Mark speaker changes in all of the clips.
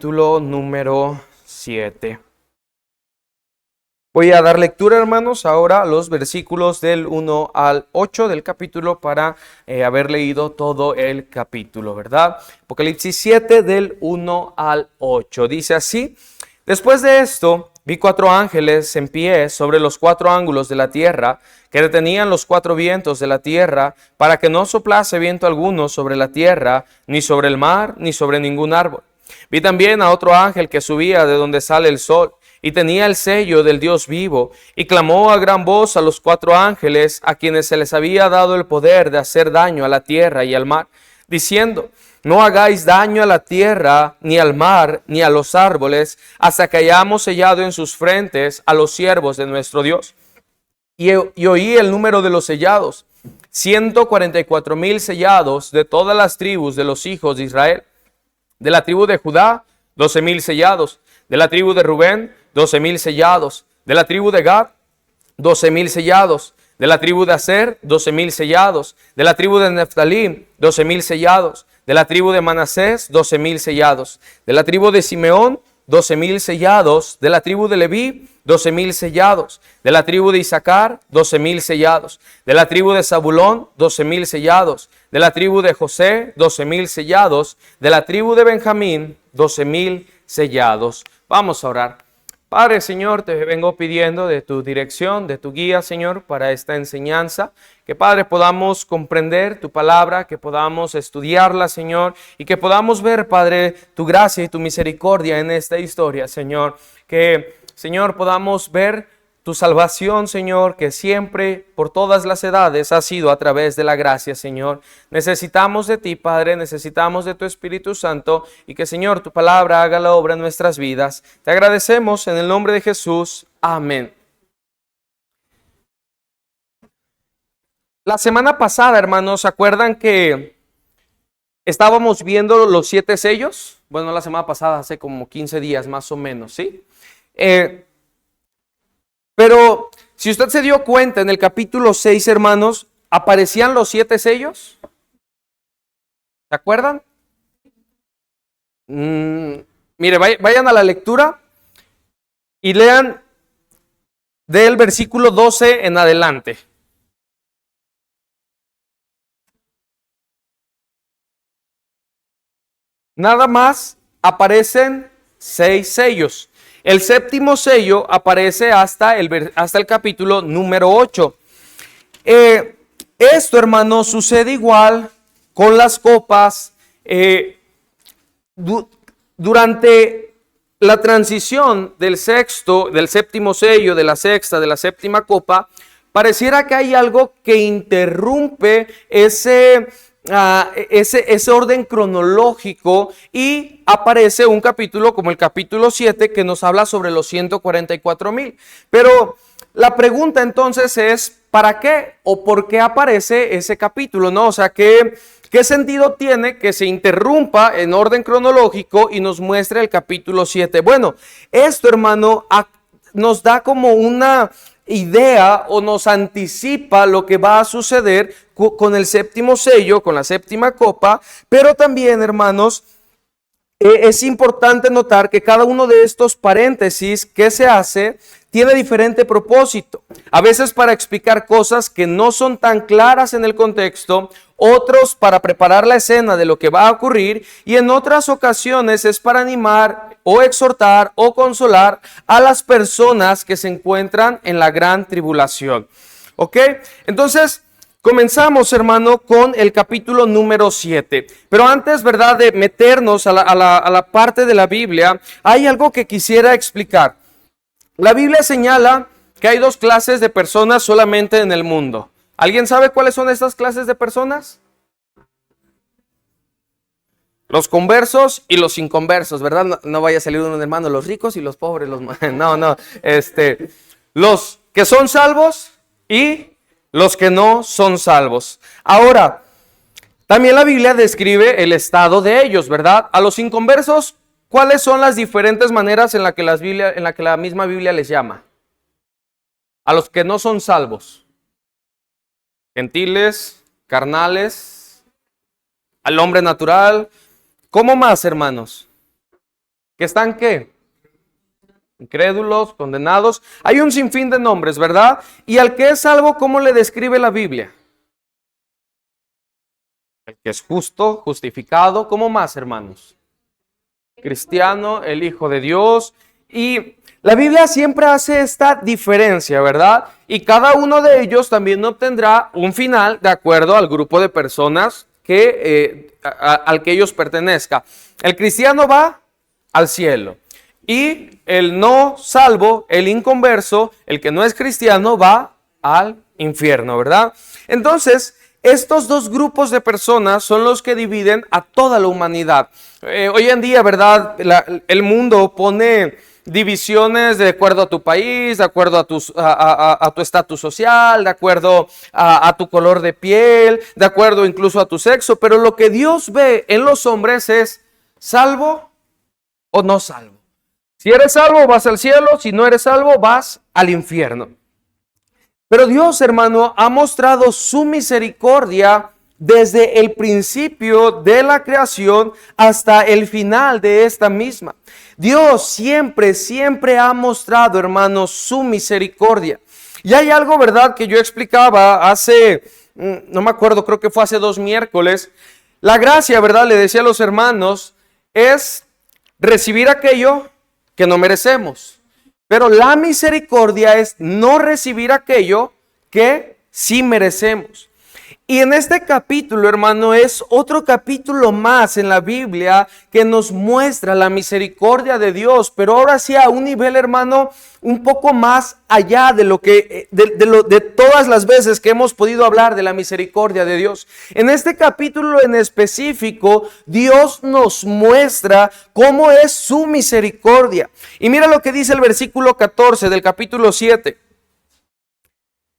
Speaker 1: capítulo número 7. Voy a dar lectura, hermanos, ahora a los versículos del 1 al 8 del capítulo para haber leído todo el capítulo, ¿verdad? Apocalipsis 7 del 1 al 8. Dice así: Después de esto, vi 4 ángeles en pie sobre los 4 ángulos de la tierra, que detenían los 4 vientos de la tierra, para que no soplase viento alguno sobre la tierra, ni sobre el mar, ni sobre ningún árbol. Vi también a otro ángel que subía de donde sale el sol, y tenía el sello del Dios vivo, y clamó a gran voz a los 4 ángeles, a quienes se les había dado el poder de hacer daño a la tierra y al mar, diciendo: No hagáis daño a la tierra, ni al mar, ni a los árboles, hasta que hayamos sellado en sus frentes a los siervos de nuestro Dios. Y oí el número de los sellados: 144,000 sellados de todas las tribus de los hijos de Israel. De la tribu de Judá, 12,000 sellados. De la tribu de Rubén, 12,000 sellados. De la tribu de Gad, 12,000 sellados. De la tribu de Aser, 12,000 sellados. De la tribu de Neftalí, 12,000 sellados. De la tribu de Manasés, 12,000 sellados. De la tribu de Simeón, 12,000 sellados. De la tribu de Leví, 12,000 sellados. De la tribu de Isaacar, 12,000 sellados. De la tribu de Zabulón, 12,000 sellados. De la tribu de José, 12,000 sellados. De la tribu de Benjamín, 12,000 sellados. Vamos a orar. Padre, Señor, te vengo pidiendo de tu dirección, de tu guía, Señor, para esta enseñanza. Que, Padre, podamos comprender tu palabra, que podamos estudiarla, Señor, y que podamos ver, Padre, tu gracia y tu misericordia en esta historia, Señor. Que, Señor, podamos ver tu salvación, Señor, que siempre, por todas las edades, ha sido a través de la gracia, Señor. Necesitamos de ti, Padre, necesitamos de tu Espíritu Santo, y que, Señor, tu palabra haga la obra en nuestras vidas. Te agradecemos en el nombre de Jesús. Amén. La semana pasada, hermanos, ¿se acuerdan que estábamos viendo los 7 sellos? Bueno, la semana pasada, hace como 15 días más o menos, ¿sí? Pero si usted se dio cuenta, en el capítulo 6, hermanos, aparecían los 7 sellos. ¿Se acuerdan? Mire, vayan a la lectura y lean del versículo 12 en adelante. Nada más aparecen 6 sellos. El séptimo sello aparece hasta el capítulo número 8. Esto, hermano, sucede igual con las copas. Durante la transición del séptimo sello, de la sexta, de la séptima copa, pareciera que hay algo que interrumpe ese orden cronológico, y aparece un capítulo como el capítulo 7 que nos habla sobre los 144,000. Pero la pregunta entonces es: ¿para qué o por qué aparece ese capítulo? ¿No? O sea, ¿qué sentido tiene que se interrumpa en orden cronológico y nos muestre el capítulo 7? Bueno, esto, hermano, nos da como una idea o nos anticipa lo que va a suceder con el séptimo sello, con la séptima copa. Pero también, hermanos, es importante notar que cada uno de estos paréntesis que se hace tiene diferente propósito. A veces para explicar cosas que no son tan claras en el contexto, otros para preparar la escena de lo que va a ocurrir, y en otras ocasiones es para animar o exhortar o consolar a las personas que se encuentran en la gran tribulación. ¿Ok? Entonces, comenzamos, hermano, con el capítulo número 7. Pero antes, ¿verdad?, de meternos a la parte de la Biblia, hay algo que quisiera explicar. La Biblia señala que hay 2 clases de personas solamente en el mundo. ¿Alguien sabe cuáles son estas clases de personas? Los conversos y los inconversos, ¿verdad? No vaya a salir un hermano, los ricos y los pobres. No. Los que son salvos y los que no son salvos. Ahora, también la Biblia describe el estado de ellos, ¿verdad? A los inconversos, ¿cuáles son las diferentes maneras en la que la misma Biblia les llama? A los que no son salvos: gentiles, carnales, al hombre natural. ¿Cómo más, hermanos? ¿Que están qué? Incrédulos, condenados. Hay un sinfín de nombres, ¿verdad? Y al que es salvo, ¿cómo le describe la Biblia? El que es justo, justificado. ¿Cómo más, hermanos? Cristiano, el Hijo de Dios. Y la Biblia siempre hace esta diferencia, ¿verdad? Y cada uno de ellos también obtendrá un final de acuerdo al grupo de personas al que ellos pertenezcan. El cristiano va al cielo y el no salvo, el inconverso, el que no es cristiano, va al infierno, ¿verdad? Entonces, estos dos grupos de personas son los que dividen a toda la humanidad. Hoy en día, ¿verdad? El mundo pone divisiones de acuerdo a tu país, de acuerdo a tu estatus social, de acuerdo a tu color de piel, de acuerdo incluso a tu sexo. Pero lo que Dios ve en los hombres es salvo o no salvo. Si eres salvo, vas al cielo. Si no eres salvo, vas al infierno. Pero Dios, hermano, ha mostrado su misericordia desde el principio de la creación hasta el final de esta misma. Dios siempre, siempre ha mostrado, hermano, su misericordia. Y hay algo, ¿verdad?, que yo explicaba hace, no me acuerdo, creo que fue hace 2 miércoles. La gracia, ¿verdad?, le decía a los hermanos, es recibir aquello que no merecemos. Pero la misericordia es no recibir aquello que sí merecemos. Y en este capítulo, hermano, es otro capítulo más en la Biblia que nos muestra la misericordia de Dios, pero ahora sí a un nivel, hermano, un poco más allá de lo que de todas las veces que hemos podido hablar de la misericordia de Dios. En este capítulo en específico, Dios nos muestra cómo es su misericordia. Y mira lo que dice el versículo 14 del capítulo 7.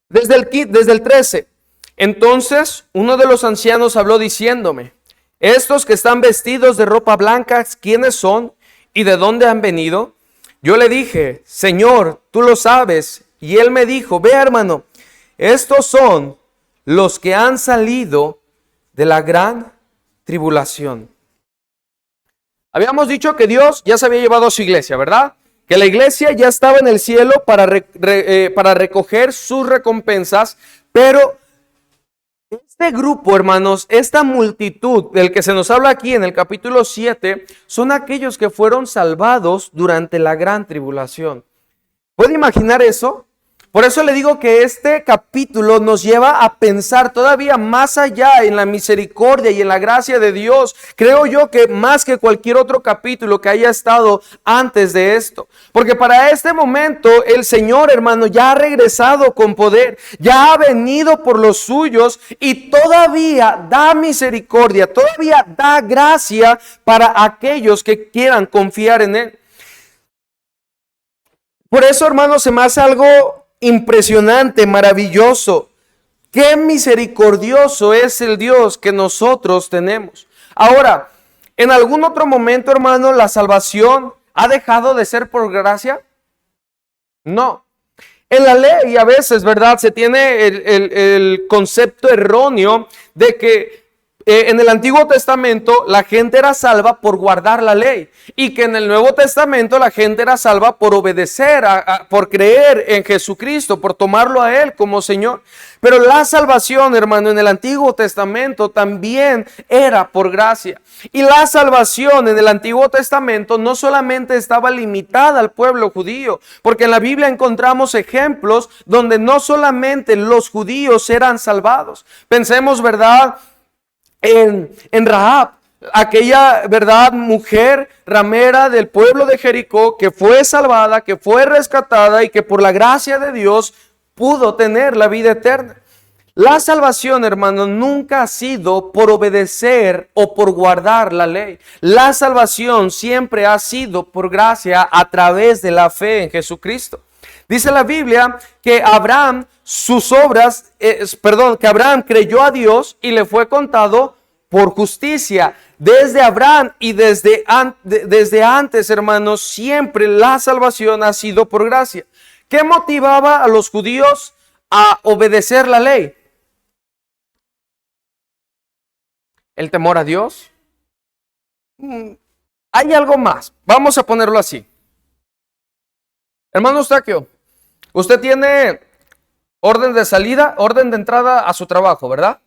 Speaker 1: Desde el 13. Entonces uno de los ancianos habló diciéndome: estos que están vestidos de ropa blanca, ¿quiénes son y de dónde han venido? Yo le dije: Señor, tú lo sabes. Y él me dijo: ve, hermano, estos son los que han salido de la gran tribulación. Habíamos dicho que Dios ya se había llevado a su iglesia, ¿verdad? Que la iglesia ya estaba en el cielo para recoger sus recompensas, pero este grupo, hermanos, esta multitud del que se nos habla aquí en el capítulo 7, son aquellos que fueron salvados durante la gran tribulación. ¿Puede imaginar eso? Por eso le digo que este capítulo nos lleva a pensar todavía más allá en la misericordia y en la gracia de Dios. Creo yo que más que cualquier otro capítulo que haya estado antes de esto. Porque para este momento el Señor, hermano, ya ha regresado con poder, ya ha venido por los suyos y todavía da misericordia, todavía da gracia para aquellos que quieran confiar en Él. Por eso, hermano, se me hace algo impresionante, maravilloso. Qué misericordioso es el Dios que nosotros tenemos. Ahora, en algún otro momento, hermano, la salvación ha dejado de ser por gracia. No. En la ley a veces, ¿verdad?, se tiene el concepto erróneo de que en el Antiguo Testamento la gente era salva por guardar la ley y que en el Nuevo Testamento la gente era salva por obedecer, por creer en Jesucristo, por tomarlo a Él como Señor. Pero la salvación, hermano, en el Antiguo Testamento también era por gracia. Y la salvación en el Antiguo Testamento no solamente estaba limitada al pueblo judío, porque en la Biblia encontramos ejemplos donde no solamente los judíos eran salvados. Pensemos, ¿verdad?, en Rahab, aquella, ¿verdad?, mujer ramera del pueblo de Jericó que fue salvada, que fue rescatada y que por la gracia de Dios pudo tener la vida eterna. La salvación, hermano, nunca ha sido por obedecer o por guardar la ley. La salvación siempre ha sido por gracia a través de la fe en Jesucristo. Dice la Biblia que Abraham, que Abraham creyó a Dios y le fue contado por justicia. Desde Abraham y desde antes, hermanos, siempre la salvación ha sido por gracia. ¿Qué motivaba a los judíos a obedecer la ley? ¿El temor a Dios? hay algo más. Vamos a ponerlo así. Hermano Eustaquio, usted tiene orden de salida, orden de entrada a su trabajo, ¿verdad?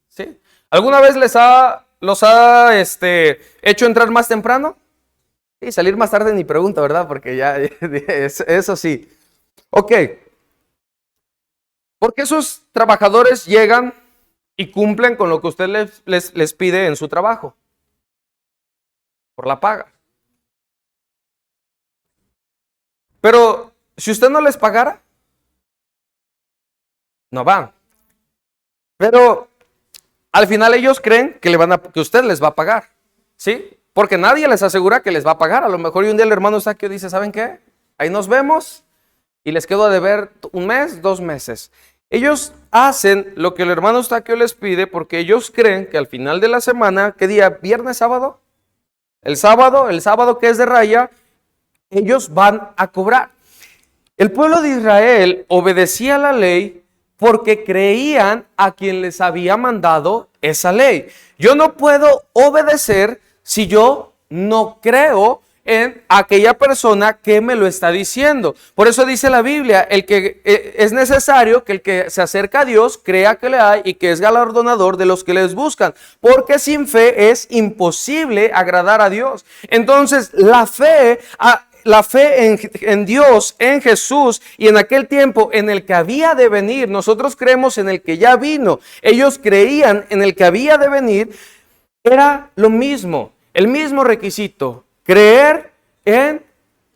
Speaker 1: ¿Sí? ¿Alguna vez los ha hecho entrar más temprano? Sí, salir más tarde ni pregunta, ¿verdad? Porque ya, eso sí. Ok. Porque esos trabajadores llegan y cumplen con lo que usted les pide en su trabajo. Por la paga. Pero si usted no les pagara, no van. Pero al final ellos creen que que usted les va a pagar. ¿Sí? Porque nadie les asegura que les va a pagar. A lo mejor y un día el hermano Eustaquio dice, ¿saben qué? Ahí nos vemos y les quedo a deber 1 mes, 2 meses. Ellos hacen lo que el hermano Eustaquio les pide porque ellos creen que al final de la semana, ¿qué día? ¿Viernes, sábado? El sábado que es de raya, ellos van a cobrar. El pueblo de Israel obedecía la ley porque creían a quien les había mandado esa ley. Yo no puedo obedecer si yo no creo en aquella persona que me lo está diciendo. Por eso dice la Biblia, es necesario que el que se acerca a Dios crea que le hay y que es galardonador de los que les buscan, porque sin fe es imposible agradar a Dios. Entonces, la fe en Dios, en Jesús y en aquel tiempo en el que había de venir, nosotros creemos en el que ya vino, ellos creían en el que había de venir, era lo mismo, el mismo requisito, creer en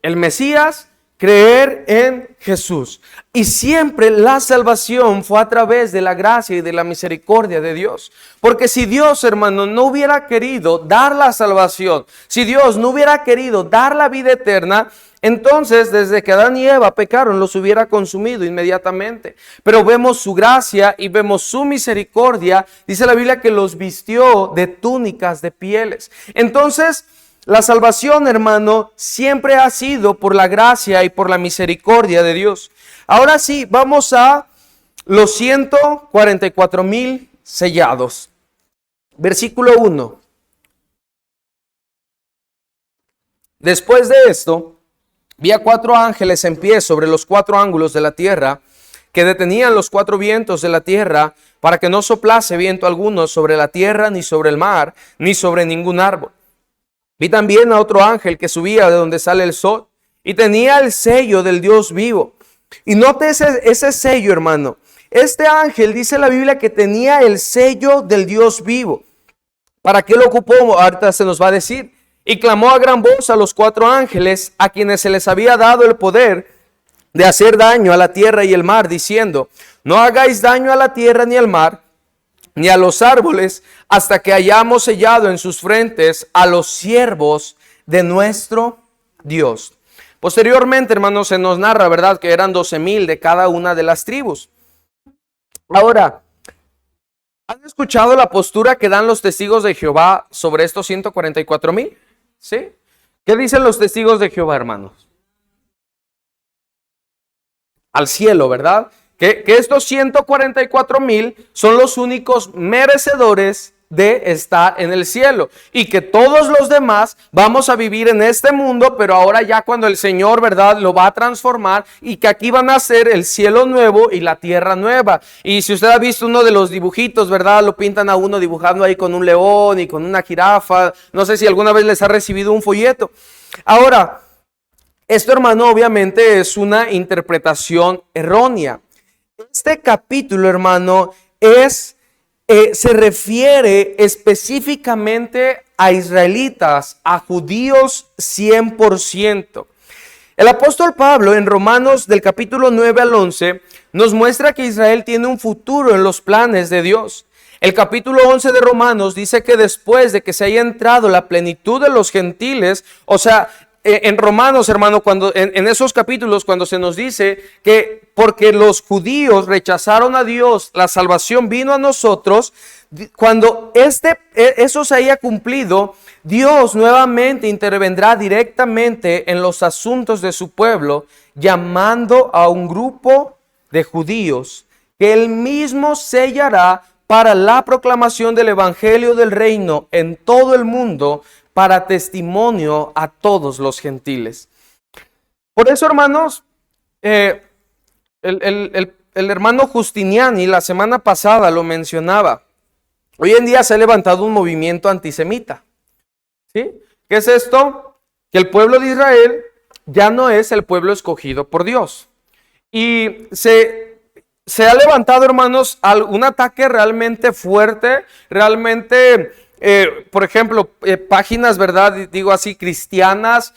Speaker 1: el Mesías, creer en Jesús. Y siempre la salvación fue a través de la gracia y de la misericordia de Dios. Porque si Dios, hermano, no hubiera querido dar la salvación, si Dios no hubiera querido dar la vida eterna, entonces desde que Adán y Eva pecaron los hubiera consumido inmediatamente. Pero vemos su gracia y vemos su misericordia. Dice la Biblia que los vistió de túnicas de pieles. Entonces, la salvación, hermano, siempre ha sido por la gracia y por la misericordia de Dios. Ahora sí, vamos a los 144,000 sellados. Versículo 1. Después de esto, vi a 4 ángeles en pie sobre los 4 ángulos de la tierra, que detenían los 4 vientos de la tierra, para que no soplase viento alguno sobre la tierra, ni sobre el mar, ni sobre ningún árbol. Vi también a otro ángel que subía de donde sale el sol y tenía el sello del Dios vivo. Y note ese sello, hermano. Este ángel dice la Biblia que tenía el sello del Dios vivo. ¿Para qué lo ocupó? Ahorita se nos va a decir. Y clamó a gran voz a los 4 ángeles a quienes se les había dado el poder de hacer daño a la tierra y el mar, diciendo: no hagáis daño a la tierra ni al mar, ni a los árboles, hasta que hayamos sellado en sus frentes a los siervos de nuestro Dios. Posteriormente, hermanos, se nos narra, ¿verdad?, que eran 12,000 de cada una de las tribus. Ahora, ¿han escuchado la postura que dan los testigos de Jehová sobre estos 144,000? ¿Sí? ¿Qué dicen los testigos de Jehová, hermanos? Al cielo, ¿verdad? Que estos 144,000 son los únicos merecedores de estar en el cielo, y que todos los demás vamos a vivir en este mundo, pero ahora ya cuando el Señor, ¿verdad?, lo va a transformar, y que aquí van a ser el cielo nuevo y la tierra nueva. Y si usted ha visto uno de los dibujitos, ¿verdad?, lo pintan a uno dibujando ahí con un león y con una jirafa. No sé si alguna vez les ha recibido un folleto. Ahora, esto, hermano, obviamente es una interpretación errónea. Este capítulo, hermano, se refiere específicamente a israelitas, a judíos 100%. El apóstol Pablo en Romanos del capítulo 9 al 11 nos muestra que Israel tiene un futuro en los planes de Dios. El capítulo 11 de Romanos dice que después de que se haya entrado la plenitud de los gentiles, o sea, en Romanos, hermano, cuando en esos capítulos, cuando se nos dice que porque los judíos rechazaron a Dios, la salvación vino a nosotros, cuando eso se haya cumplido, Dios nuevamente intervendrá directamente en los asuntos de su pueblo, llamando a un grupo de judíos que él mismo sellará para la proclamación del evangelio del reino en todo el mundo, para testimonio a todos los gentiles. Por eso, hermanos, el hermano Justiniani la semana pasada lo mencionaba. Hoy en día se ha levantado un movimiento antisemita. ¿Sí? ¿Qué es esto? Que el pueblo de Israel ya no es el pueblo escogido por Dios. Y se ha levantado, hermanos, un ataque realmente fuerte, realmente, por ejemplo, páginas, ¿verdad? Digo así, cristianas,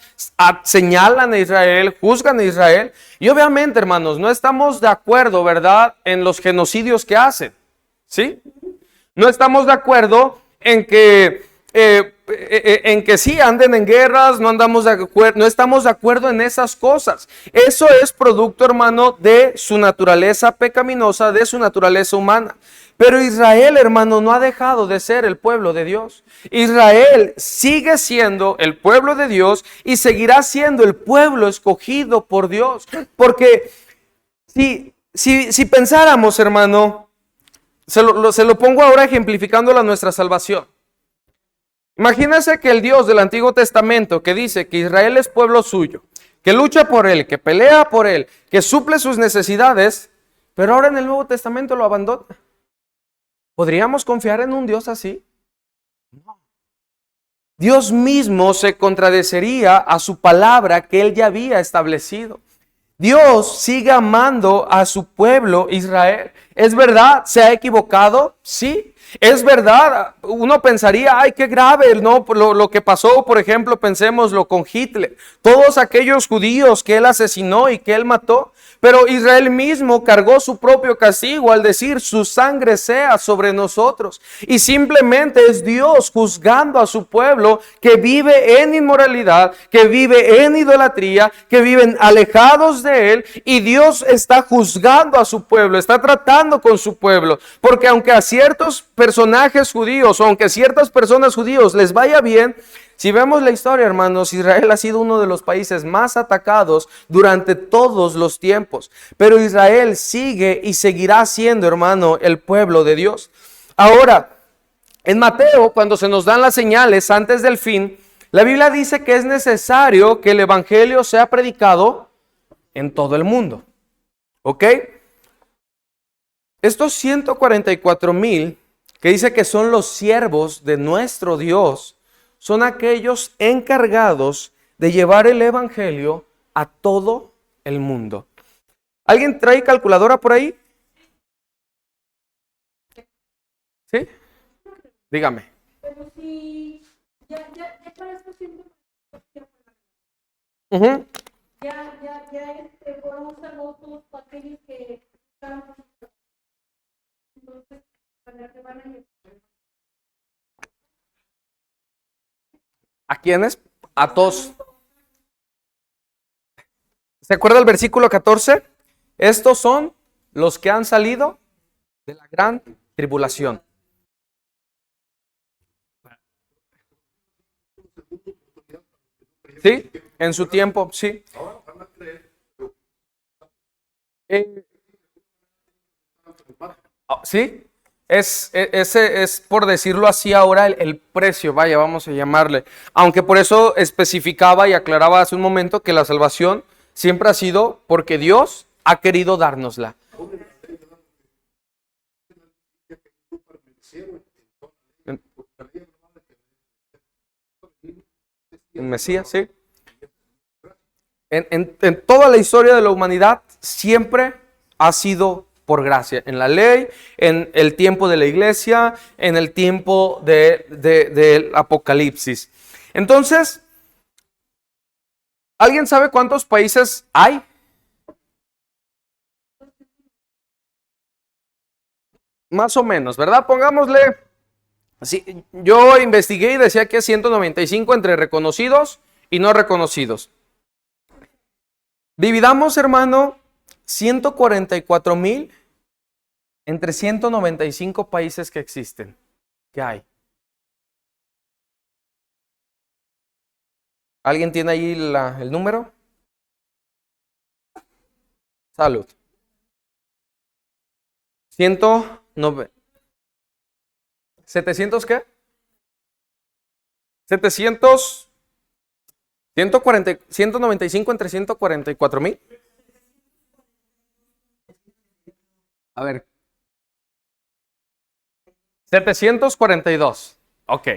Speaker 1: señalan a Israel, juzgan a Israel. Y obviamente, hermanos, no estamos de acuerdo, ¿verdad?, en los genocidios que hacen. ¿Sí? No estamos de acuerdo en que sí anden en guerras, no estamos de acuerdo en esas cosas. Eso es producto, hermano, de su naturaleza pecaminosa, de su naturaleza humana. Pero Israel, hermano, no ha dejado de ser el pueblo de Dios. Israel sigue siendo el pueblo de Dios y seguirá siendo el pueblo escogido por Dios. Porque si pensáramos, hermano, se lo pongo ahora ejemplificándolo a nuestra salvación. Imagínense que el Dios del Antiguo Testamento, que dice que Israel es pueblo suyo, que lucha por él, que pelea por él, que suple sus necesidades, pero ahora en el Nuevo Testamento lo abandona. ¿Podríamos confiar en un Dios así? No. Dios mismo se contradeciría a su palabra que él ya había establecido. Dios sigue amando a su pueblo Israel. ¿Es verdad? ¿Se ha equivocado? Sí. Es verdad. Uno pensaría, ay, qué grave, ¿no? Lo que pasó, por ejemplo, pensémoslo con Hitler. Todos aquellos judíos que él asesinó y que él mató. Pero Israel mismo cargó su propio castigo al decir, su sangre sea sobre nosotros. Y simplemente es Dios juzgando a su pueblo que vive en inmoralidad, que vive en idolatría, que viven alejados de él. Y Dios está juzgando a su pueblo, está tratando con su pueblo. Porque aunque a ciertos personajes judíos o aunque a ciertas personas judíos les vaya bien, si vemos la historia, hermanos, Israel ha sido uno de los países más atacados durante todos los tiempos. Pero Israel sigue y seguirá siendo, hermano, el pueblo de Dios. Ahora, en Mateo, cuando se nos dan las señales antes del fin, la Biblia dice que es necesario que el evangelio sea predicado en todo el mundo. ¿Ok? Estos 144,000 que dice que son los siervos de nuestro Dios, son aquellos encargados de llevar el evangelio a todo el mundo. ¿Alguien trae calculadora por ahí? ¿Sí? Dígame.
Speaker 2: Pero si ya para esto siento
Speaker 1: Uh-huh.
Speaker 2: fueron saludos para aquellos que están, entonces para que van a ir.
Speaker 1: ¿A quiénes? A todos. ¿Se acuerda el versículo 14? Estos son los que han salido de la gran tribulación. ¿Sí? En su tiempo, sí. ¿Sí? Ese es, por decirlo así ahora, el precio, vaya, vamos a llamarle. Aunque por eso especificaba y aclaraba hace un momento que la salvación siempre ha sido porque Dios ha querido dárnosla. En Mesías, sí. En toda la historia de la humanidad siempre ha sido por gracia, en la ley, en el tiempo de la iglesia, en el tiempo del Apocalipsis. Entonces, ¿alguien sabe cuántos países hay? Más o menos, ¿verdad? Pongámosle, sí, yo investigué y decía que es 195 entre reconocidos y no reconocidos. Dividamos, hermano, 144,000 entre 195 países que existen. ¿Qué hay? ¿Alguien tiene ahí el número? Salud. 109. ¿700 qué? 700, 140, 195 entre 144,000. A ver, 742. Ok.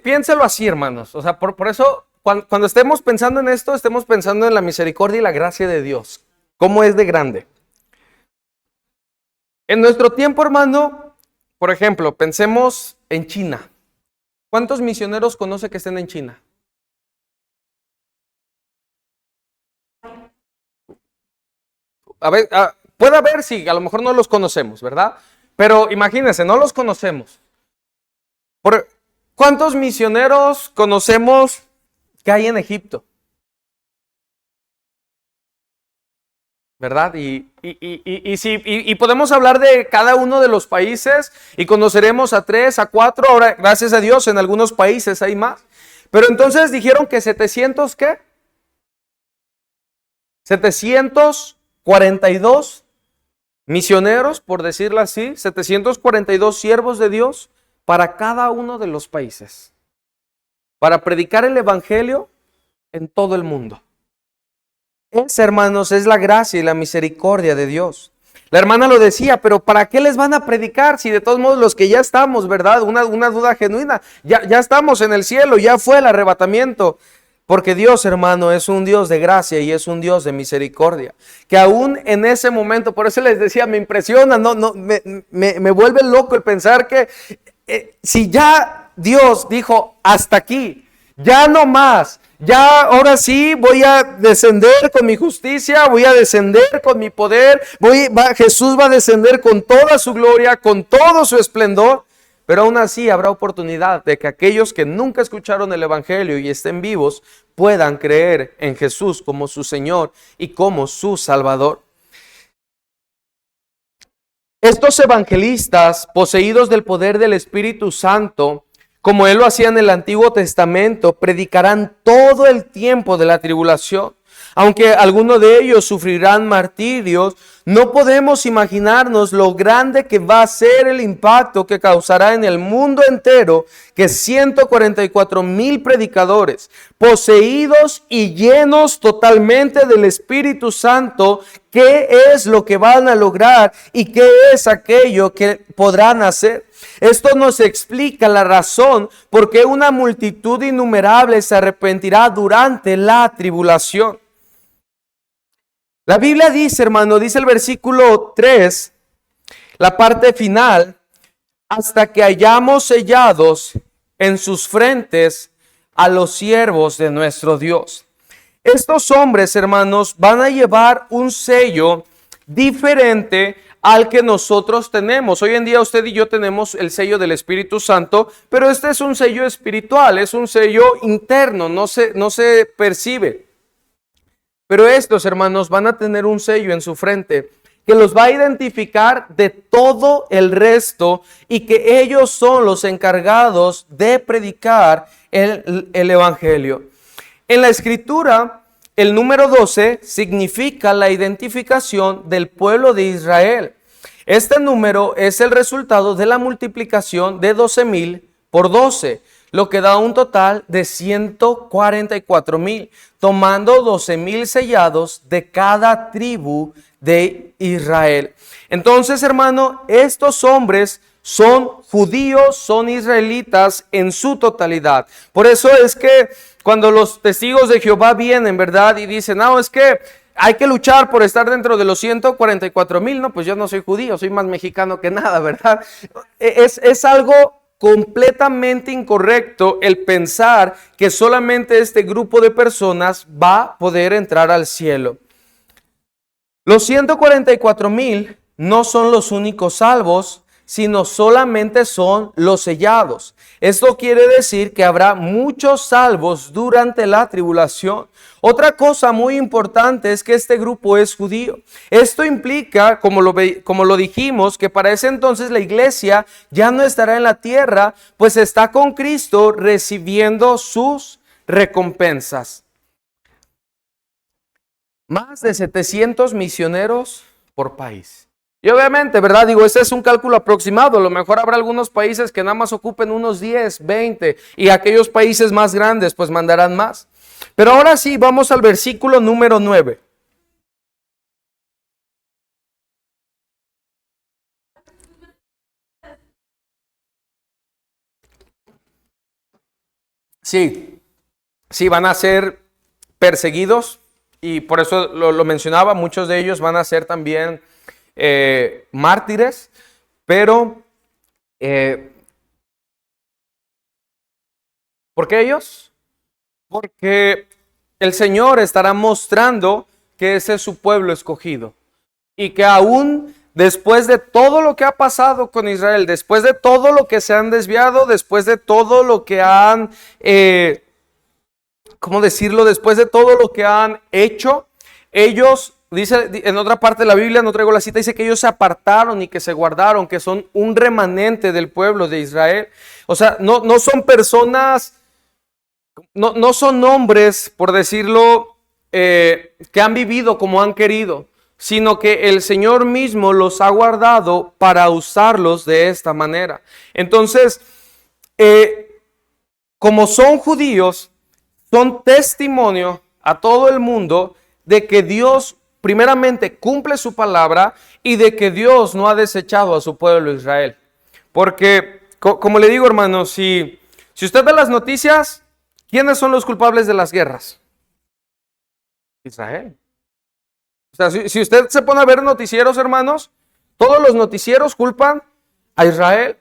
Speaker 1: Piénselo así, hermanos. O sea, por eso, cuando estemos pensando en esto, estemos pensando en la misericordia y la gracia de Dios. ¿Cómo es de grande? En nuestro tiempo, hermano, por ejemplo, pensemos en China. ¿Cuántos misioneros conoce que estén en China? A ver, puede haber, sí, a lo mejor no los conocemos, ¿verdad? Pero imagínense, no los conocemos. ¿Cuántos misioneros conocemos que hay en Egipto? ¿Verdad? Y podemos hablar de cada uno de los países y conoceremos a 3, a 4, ahora gracias a Dios en algunos países hay más. Pero entonces dijeron que 700, ¿qué? 742 misioneros, por decirlo así, 742 siervos de Dios para cada uno de los países, para predicar el evangelio en todo el mundo. Esa, hermanos, es la gracia y la misericordia de Dios. La hermana lo decía, pero ¿para qué les van a predicar si de todos modos los que ya estamos, verdad? Una duda genuina, ya estamos en el cielo, ya fue el arrebatamiento. Porque Dios, hermano, es un Dios de gracia y es un Dios de misericordia. Que aún en ese momento, por eso les decía, me impresiona, me vuelve loco el pensar que si ya Dios dijo hasta aquí, ya no más, ya ahora sí voy a descender con mi justicia, voy a descender con mi poder, Jesús va a descender con toda su gloria, con todo su esplendor. Pero aún así habrá oportunidad de que aquellos que nunca escucharon el evangelio y estén vivos puedan creer en Jesús como su Señor y como su Salvador. Estos evangelistas, poseídos del poder del Espíritu Santo, como él lo hacía en el Antiguo Testamento, predicarán todo el tiempo de la tribulación. Aunque algunos de ellos sufrirán martirios, no podemos imaginarnos lo grande que va a ser el impacto que causará en el mundo entero que 144,000 predicadores, poseídos y llenos totalmente del Espíritu Santo, ¿qué es lo que van a lograr y qué es aquello que podrán hacer? Esto nos explica la razón por qué una multitud innumerable se arrepentirá durante la tribulación. La Biblia dice, hermano, dice el versículo 3, la parte final, hasta que hayamos sellados en sus frentes a los siervos de nuestro Dios. Estos hombres, hermanos, van a llevar un sello diferente al que nosotros tenemos. Hoy en día usted y yo tenemos el sello del Espíritu Santo, pero este es un sello espiritual, es un sello interno, no se percibe. Pero estos, hermanos, van a tener un sello en su frente que los va a identificar de todo el resto y que ellos son los encargados de predicar el evangelio. En la Escritura, el número 12 significa la identificación del pueblo de Israel. Este número es el resultado de la multiplicación de 12,000 por 12. Lo que da un total de 144,000, tomando 12,000 sellados de cada tribu de Israel. Entonces, hermano, estos hombres son judíos, son israelitas en su totalidad. Por eso es que cuando los testigos de Jehová vienen, ¿verdad? Y dicen, no, es que hay que luchar por estar dentro de los 144,000, no, pues yo no soy judío, soy más mexicano que nada, ¿verdad? Es algo completamente incorrecto el pensar que solamente este grupo de personas va a poder entrar al cielo. Los 144,000 no son los únicos salvos, sino solamente son los sellados. Esto quiere decir que habrá muchos salvos durante la tribulación. Otra cosa muy importante es que este grupo es judío. Esto implica, como lo dijimos, que para ese entonces la iglesia ya no estará en la tierra, pues está con Cristo recibiendo sus recompensas. Más de 700 misioneros por país. Y obviamente, ¿verdad? Digo, ese es un cálculo aproximado. A lo mejor habrá algunos países que nada más ocupen unos 10, 20 y aquellos países más grandes pues mandarán más. Pero ahora sí, vamos al versículo número 9. Sí, sí, van a ser perseguidos y por eso lo mencionaba, muchos de ellos van a ser también mártires, pero ¿por qué ellos? Porque el Señor estará mostrando que ese es su pueblo escogido y que aún después de todo lo que ha pasado con Israel, después de todo lo que se han desviado, después de todo lo que han, ¿cómo decirlo? Después de todo lo que han hecho, ellos, dice en otra parte de la Biblia, no traigo la cita, dice que ellos se apartaron y que se guardaron, que son un remanente del pueblo de Israel. O sea, no son personas, no son hombres, por decirlo, que han vivido como han querido, sino que el Señor mismo los ha guardado para usarlos de esta manera. Entonces, como son judíos, son testimonio a todo el mundo de que Dios primeramente cumple su palabra y de que Dios no ha desechado a su pueblo Israel. Porque, como le digo, hermanos, si usted ve las noticias, ¿quiénes son los culpables de las guerras? Israel. O sea, si usted se pone a ver noticieros, hermanos, todos los noticieros culpan a Israel.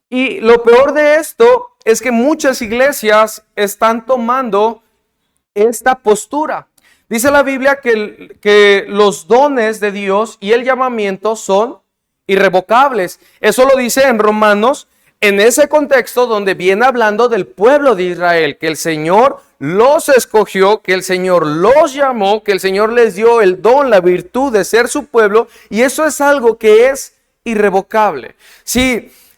Speaker 1: Y lo peor de esto es que muchas iglesias están tomando esta postura. Dice la Biblia que los dones de Dios y el llamamiento son irrevocables. Eso lo dice en Romanos, en ese contexto donde viene hablando del pueblo de Israel, que el Señor los escogió, que el Señor los llamó, que el Señor les dio el don, la virtud de ser su pueblo, y eso es algo que es irrevocable.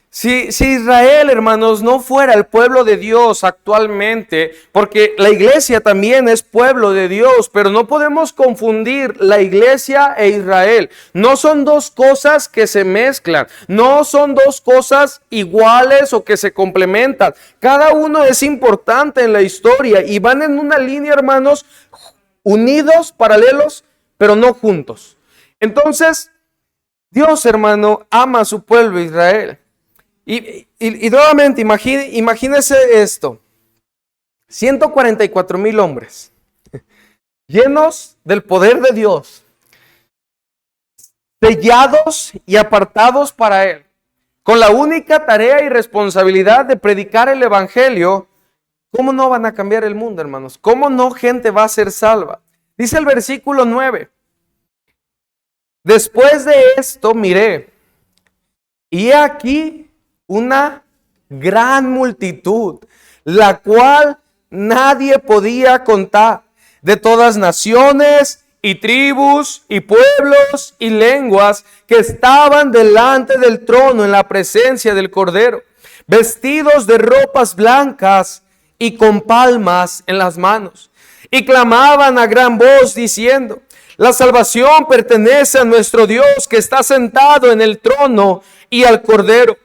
Speaker 1: Si Israel, hermanos, no fuera el pueblo de Dios actualmente, porque la iglesia también es pueblo de Dios, pero no podemos confundir la iglesia e Israel. No son dos cosas que se mezclan, no son dos cosas iguales o que se complementan. Cada uno es importante en la historia y van en una línea, hermanos, unidos, paralelos, pero no juntos. Entonces, Dios, hermano, ama a su pueblo Israel. Y nuevamente, imagínese esto, 144,000 hombres, llenos del poder de Dios, sellados y apartados para Él, con la única tarea y responsabilidad de predicar el Evangelio. ¿Cómo no van a cambiar el mundo, hermanos? ¿Cómo no gente va a ser salva? Dice el versículo 9, después de esto miré, y he aquí una gran multitud, la cual nadie podía contar, de todas naciones y tribus y pueblos y lenguas, que estaban delante del trono en la presencia del Cordero, vestidos de ropas blancas y con palmas en las manos, y clamaban a gran voz diciendo: la salvación pertenece a nuestro Dios, que está sentado en el trono, y al Cordero.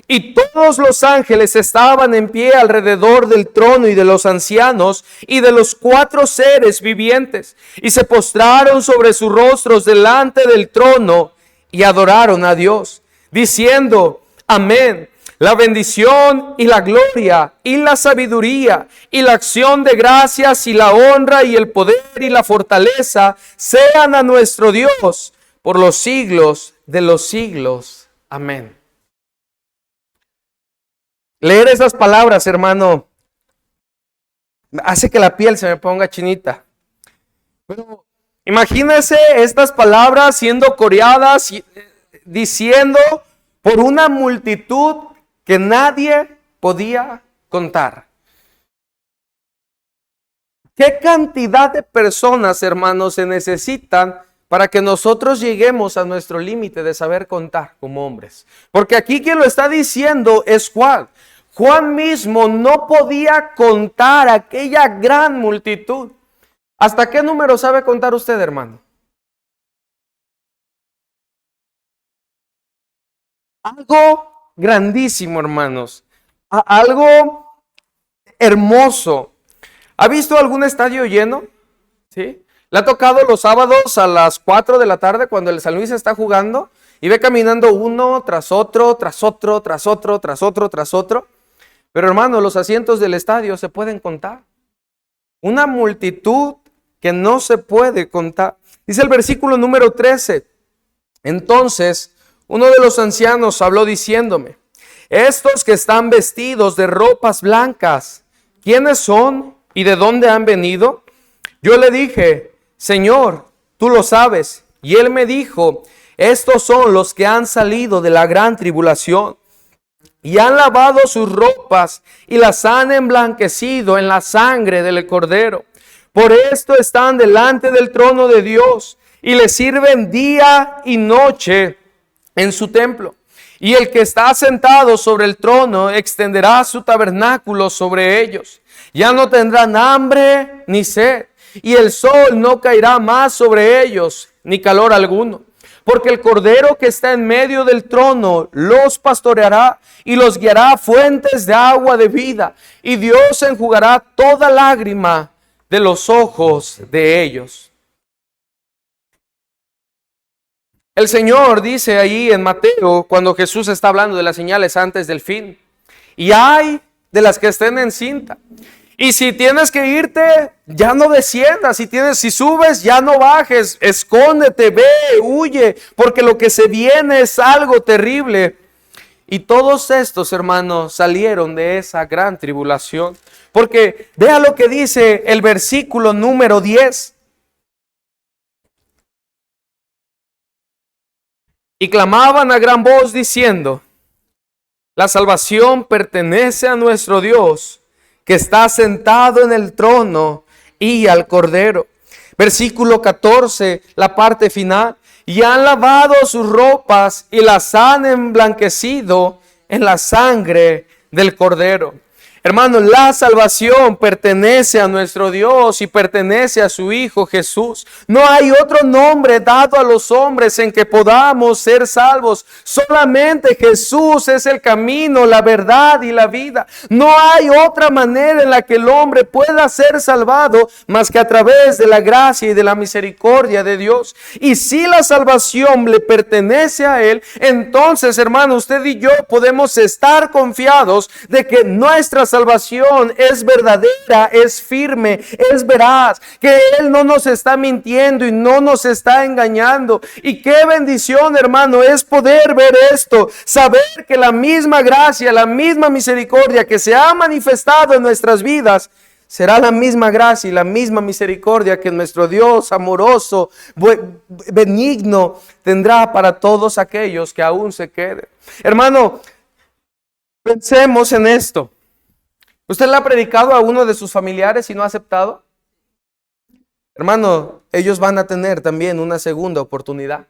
Speaker 1: Y todos los ángeles estaban en pie alrededor del trono y de los ancianos y de los 4 seres vivientes, y se postraron sobre sus rostros delante del trono y adoraron a Dios, diciendo: amén. La bendición y la gloria y la sabiduría y la acción de gracias y la honra y el poder y la fortaleza sean a nuestro Dios por los siglos de los siglos. Amén. Leer esas palabras, hermano, hace que la piel se me ponga chinita. Pero imagínense estas palabras siendo coreadas, diciendo por una multitud que nadie podía contar. ¿Qué cantidad de personas, hermanos, se necesitan para que nosotros lleguemos a nuestro límite de saber contar como hombres? Porque aquí quien lo está diciendo es Juan. Juan mismo no podía contar aquella gran multitud. ¿Hasta qué número sabe contar usted, hermano? algo grandísimo, hermanos, algo hermoso. ¿Ha visto algún estadio lleno? ¿Sí? ¿Le ha tocado los sábados a las 4 de la tarde cuando el San Luis está jugando y ve caminando uno tras otro, tras otro, tras otro, tras otro, tras otro? Pero hermano, los asientos del estadio se pueden contar. Una multitud que no se puede contar. Dice el versículo número 13. Entonces, uno de los ancianos habló diciéndome: estos que están vestidos de ropas blancas, ¿quiénes son y de dónde han venido? Yo le dije: Señor, tú lo sabes. Y él me dijo: estos son los que han salido de la gran tribulación y han lavado sus ropas y las han emblanquecido en la sangre del Cordero. Por esto están delante del trono de Dios y le sirven día y noche en su templo. Y el que está sentado sobre el trono extenderá su tabernáculo sobre ellos. Ya no tendrán hambre ni sed, y el sol no caerá más sobre ellos, ni calor alguno. Porque el Cordero que está en medio del trono los pastoreará y los guiará a fuentes de agua de vida. Y Dios enjugará toda lágrima de los ojos de ellos. El Señor dice ahí en Mateo, cuando Jesús está hablando de las señales antes del fin: y hay de las que estén en cinta. Y si tienes que irte, ya no desciendas. Si subes, ya no bajes. Escóndete, ve, huye, porque lo que se viene es algo terrible. Y todos estos, hermanos, salieron de esa gran tribulación. Porque vea lo que dice el versículo número 10. Y clamaban a gran voz diciendo: la salvación pertenece a nuestro Dios, que está sentado en el trono y al Cordero. Versículo 14, la parte final. Y han lavado sus ropas y las han emblanquecido en la sangre del Cordero. Hermanos, la salvación pertenece a nuestro Dios y pertenece a su Hijo Jesús. No hay otro nombre dado a los hombres en que podamos ser salvos. Solamente Jesús es el camino, la verdad y la vida. No hay otra manera en la que el hombre pueda ser salvado más que a través de la gracia y de la misericordia de Dios. Y si la salvación le pertenece a Él, entonces, hermano, usted y yo podemos estar confiados de que nuestra salvación es verdadera, es firme, es veraz, que Él no nos está mintiendo y no nos está engañando. Y qué bendición, hermano, es poder ver esto, saber que la misma gracia, la misma misericordia que se ha manifestado en nuestras vidas, será la misma gracia y la misma misericordia que nuestro Dios amoroso, benigno, tendrá para todos aquellos que aún se queden. Hermano, pensemos en esto. ¿Usted le ha predicado a uno de sus familiares y no ha aceptado? Hermano, ellos van a tener también una segunda oportunidad.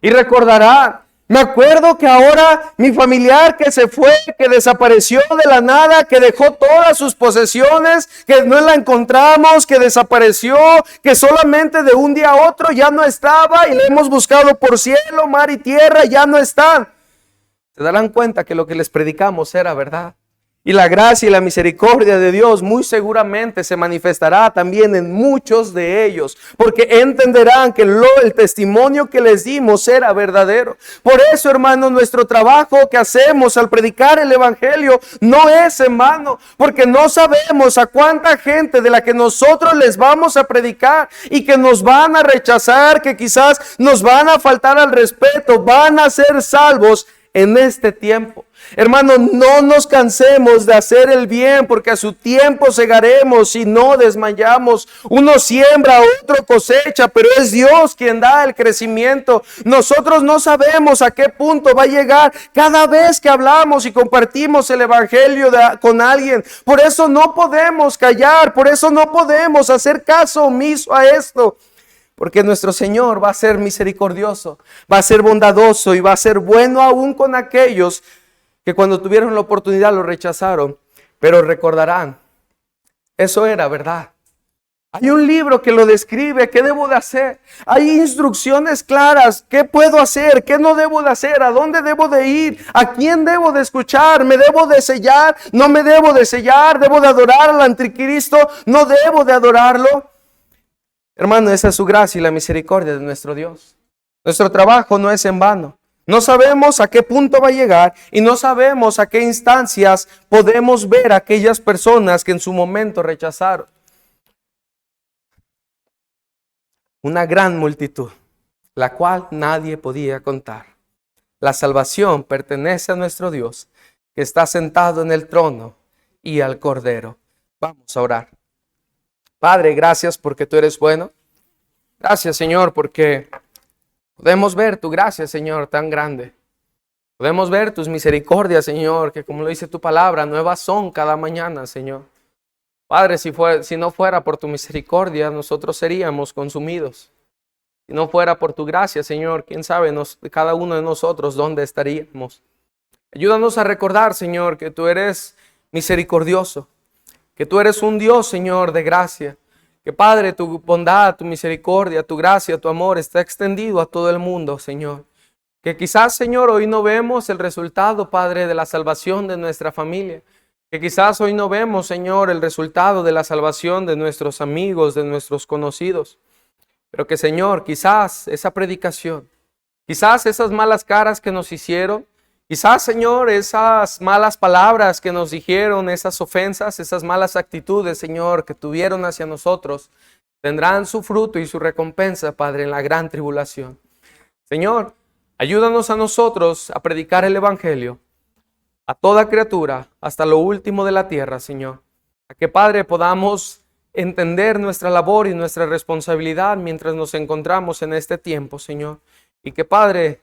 Speaker 1: Y recordará: me acuerdo que ahora mi familiar que se fue, que desapareció de la nada, que dejó todas sus posesiones, que no la encontramos, que desapareció, que solamente de un día a otro ya no estaba y le hemos buscado por cielo, mar y tierra, ya no están. Se darán cuenta que lo que les predicamos era verdad. Y la gracia y la misericordia de Dios muy seguramente se manifestará también en muchos de ellos, porque entenderán que el testimonio que les dimos era verdadero. Por eso, hermano, nuestro trabajo que hacemos al predicar el evangelio no es en vano, porque no sabemos a cuánta gente de la que nosotros les vamos a predicar y que nos van a rechazar, que quizás nos van a faltar al respeto, van a ser salvos en este tiempo. Hermano, no nos cansemos de hacer el bien, porque a su tiempo segaremos y no desmayamos. Uno siembra, otro cosecha, pero es Dios quien da el crecimiento. Nosotros no sabemos a qué punto va a llegar cada vez que hablamos y compartimos el evangelio con alguien. Por eso no podemos callar, por eso no podemos hacer caso omiso a esto. Porque nuestro Señor va a ser misericordioso, va a ser bondadoso y va a ser bueno aún con aquellos que cuando tuvieron la oportunidad lo rechazaron. Pero recordarán, eso era verdad. Hay un libro que lo describe, qué debo de hacer. Hay instrucciones claras, qué puedo hacer, qué no debo de hacer, a dónde debo de ir, a quién debo de escuchar, me debo de sellar, no me debo de sellar, debo de adorar al anticristo, no debo de adorarlo. Hermano, esa es su gracia y la misericordia de nuestro Dios. Nuestro trabajo no es en vano. No sabemos a qué punto va a llegar y no sabemos a qué instancias podemos ver a aquellas personas que en su momento rechazaron. Una gran multitud, la cual nadie podía contar. La salvación pertenece a nuestro Dios, que está sentado en el trono y al Cordero. Vamos a orar. Padre, gracias porque tú eres bueno. Gracias, Señor, porque podemos ver tu gracia, Señor, tan grande. Podemos ver tus misericordias, Señor, que como lo dice tu palabra, nuevas son cada mañana, Señor. Padre, si no fuera por tu misericordia, nosotros seríamos consumidos. Si no fuera por tu gracia, Señor, quién sabe cada uno de nosotros dónde estaríamos. Ayúdanos a recordar, Señor, que tú eres misericordioso, que tú eres un Dios, Señor, de gracia. Que, Padre, tu bondad, tu misericordia, tu gracia, tu amor está extendido a todo el mundo, Señor. Que quizás, Señor, hoy no vemos el resultado, Padre, de la salvación de nuestra familia. Que quizás hoy no vemos, Señor, el resultado de la salvación de nuestros amigos, de nuestros conocidos. Pero que, Señor, quizás esa predicación, quizás esas malas caras que nos hicieron, quizás, Señor, esas malas palabras que nos dijeron, esas ofensas, esas malas actitudes, Señor, que tuvieron hacia nosotros, tendrán su fruto y su recompensa, Padre, en la gran tribulación. Señor, ayúdanos a nosotros a predicar el Evangelio a toda criatura, hasta lo último de la tierra, Señor. A que, Padre, podamos entender nuestra labor y nuestra responsabilidad mientras nos encontramos en este tiempo, Señor. Y que, Padre,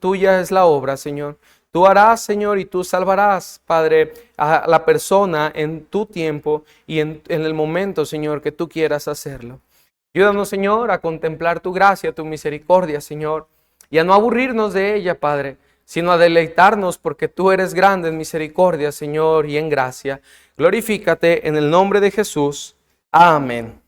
Speaker 1: tuya es la obra, Señor. Tú harás, Señor, y tú salvarás, Padre, a la persona en tu tiempo y en el momento, Señor, que tú quieras hacerlo. Ayúdanos, Señor, a contemplar tu gracia, tu misericordia, Señor, y a no aburrirnos de ella, Padre, sino a deleitarnos porque tú eres grande en misericordia, Señor, y en gracia. Glorifícate en el nombre de Jesús. Amén.